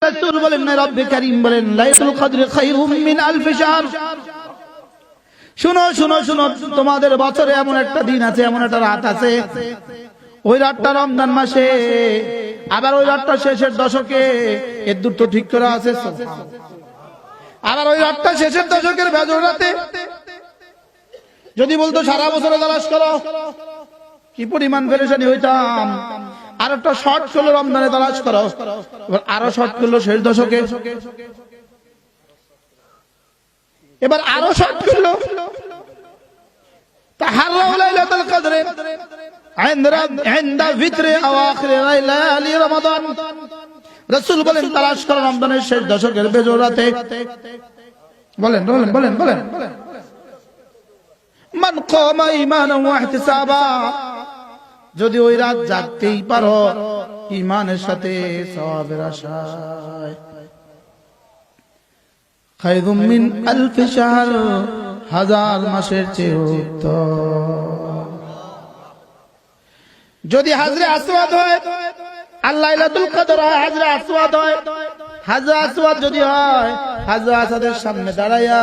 রাসূল বলেন না, রব্বে কারীম বলেন লাইলাতুল কদর খায়রুম মিন আলফি শাহর। শুনো শুনো শুনো, তোমাদের বছরে এমন একটা দিন আছে, এমন একটা রাত আছে, ওই রাতটা রমজান মাসে, আবার ওই রাতটা শেষের দশকে, এর দুটো ঠিক করা আছে। আবার ওই রাতটা শেষের দশকের বেজর রাতে যদি বলতো সারা বছরে তালাশ করো, কি পরিমাণ পেরেশানি হইতাম। আর একটা শর্ট করলো রমজানে তালাশ করো, আরো শর্ট করলো শেষ দশকে, এবার আরো শর্ট করলো তাহাররাউ লাইলাতুল কদরে ইনদা ভিতরে আওয়াখির লায়ালি রমাদান। রাসূল বলেন তালাশ করো রমজানের শেষ দশকের বেজর রাতে। বলেন বলেন বলেন বলেন, মান কামা ঈমানান ওয়া ইহতিসাবা, যদি ওই রাত জাগতেই পারো ঈমানের সাথে সওয়াবের আশায়, খায়রুম মিন আলফি শাহর, হাজার মাসের চেয়ে উত্তম। যদি হাজরে আসওয়াদ হয় আর লাইলাতুল কদর হয়, হাজরে আসওয়াদ হয়, হাজরে আসওয়াদ যদি হয়, হাজরে আসাদের সামনে দাঁড়ায়া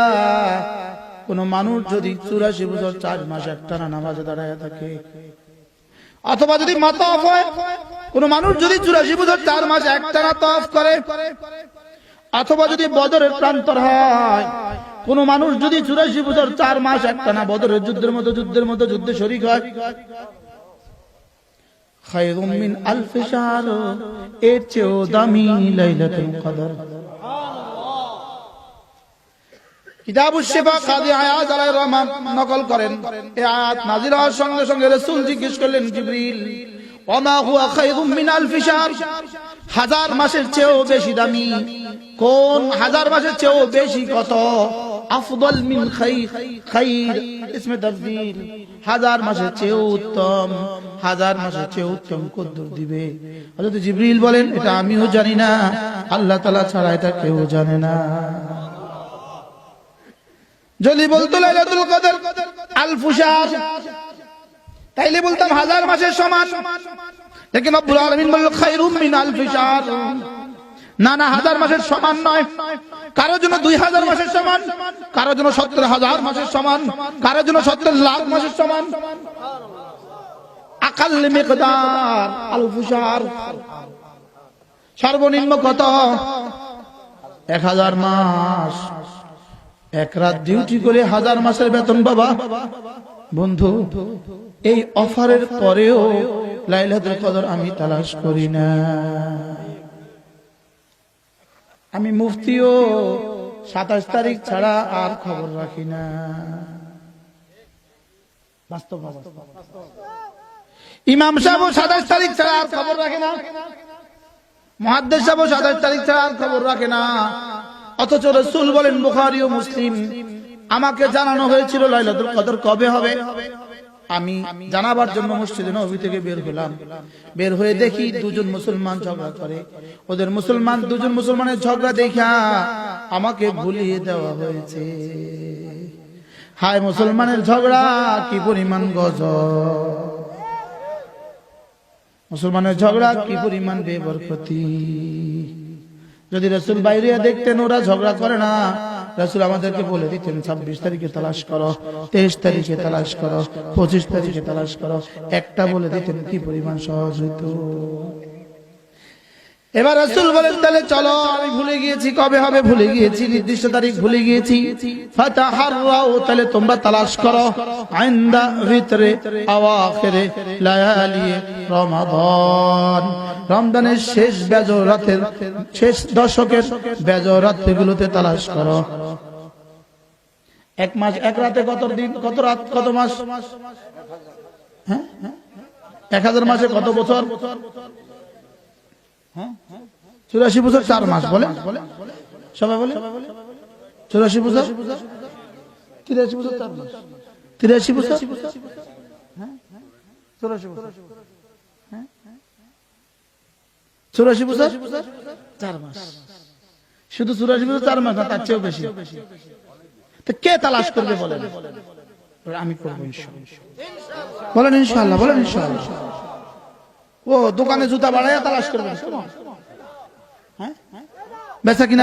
কোন মানুষ যদি 84 বছর 4 মাস একটানা নামাজে দাঁড়ায়া থাকে, অথবা যদি মাতাফ হয়, কোন মানুষ যদি 84 বছর 4 মাস একটানা তাওয়াফ করে, অথবা যদি বদরের প্রান্তর হয়, কোন মানুষ যদি 84 বছর 4 মাস একটানা বদরের যুদ্ধের মতো যুদ্ধে শরীক হয়, খায়রুম মিন আলফি শাহর, এর চেয়েও দামি লাইলাতুল কদর। কিতাবুশ শিফা কাজী আয়াজ আলাইহির রহমান নকল করেন, এই আয়াত নাযিল হওয়ার সঙ্গে সঙ্গে রাসূল জিজ্ঞেস করলেন জিবরিল, ওমা হুয়া খায়রুম মিন আলফি শাহর, হাজার মাসের চেয়েও বেশি দামি কোন? হাজার মাসের চেয়েও বেশি কত? আফদল মিন খাইর ইসমে তাফদীল, হাজার মাসের চেয়েও উত্তম, হাজার মাসের চেয়ে উত্তম কদ্দুর দিবে? হযরত জিবরিল বলেন, এটা আমিও জানি না, আল্লাহ তাআলা ছাড়া এটা কেউ জানে না। যদি বলতো লাইলাতুল কদর আলফু শাহর, তাইলে বলতাম হাজার মাসের সমান, লেকিন রব্বুল আলামিন বলল খায়রুম মিন আলফি শাহর। না না, হাজার মাসের সমান নয়, কারো জন্য 2000 মাসের সমান, কারো জন্য 70,000 মাসের সমান, কারো জন্য 70 লাখ মাসের সমান। আকাল মিকদার আলফু শাহর, সর্বনিম্ন কত? 1000 মাস। এক রাত ডিউটি করে 1000 মাসের বেতন বাবা। বন্ধু, এই অফারের পরেও লাইলাতুল কদর আমি তালাশ করি না। আমি মুফতিও 27 তারিখ ছাড়া আর খবর রাখি না। বাস্তব ইমাম সাহেব 27 তারিখ ছাড়া আর খবর রাখে না, মুহাদ্দিস সাহেব 27 তারিখ ছাড়া আর খবর রাখে না। অথচ রাসূল বলেন, বুখারী ও মুসলিম, আমাকে জানানো হয়েছিল লাইলাতুল কদর কবে হবে। আমি জানাবার জন্য মসজিদে নববী থেকে বের হলাম। বের হয়ে দেখি দুজন মুসলমান ঝগড়া করে। ওদের দুজন মুসলমানের ঝগড়া দেখা আমাকে ভুলিয়ে দেওয়া হয়েছে। হায় মুসলমানের ঝগড়া কি পরিমাণ গজব, মুসলমানের ঝগড়া কি পরিমাণ বেবরকতি। যদি রাসূল বাইরে দেখতেন ওরা ঝগড়া করে না, রাসূল আমাদেরকে বলে দিতেন 26 তারিখে তালাশ করো, 23 তারিখে তালাশ করো, 25 তারিখে তালাশ করো, একটা বলে দিতেন কি পরিমাণ সহজ হইতো। এবার রাসূল বলেন, তাহলে চলো, আমি ভুলে গিয়েছি কবে হবে, ভুলে গিয়েছি নির্দিষ্ট তারিখ ভুলে গিয়েছি। ফাতাহাররাউ, তাহলে তোমরা তালাশ করো ইনদা ভিতরে আওয়াখিরে লায়ালি রমাদান, রমজানের শেষ বেজর রাতের, শেষ দশকের বেজর রাতগুলোতে তালাশ করো। এক মাস, এক রাতে কত দিন, কত রাত, কত মাস? হ্যাঁ, 1000 মাসে কত বছর? 84 বছর 4 মাস। বলে সবাই বলে 84 বছর 83 বছর 4 মাস, 83 বছর 84 বছর 84 বছর 4 মাস। শুধু 84 বছর 4 মাস না, তার চেয়েও বেশি। তো কে তালাশ করবে বলেন? আমি করবো ইনশাআল্লাহ। বলেন ইনশাআল্লাহ, বলেন ইনশাআল্লাহ। ও দোকানে জুতা বাড়াইয়া তালাশ করবেন? হ্যাঁ, বেচা কিনা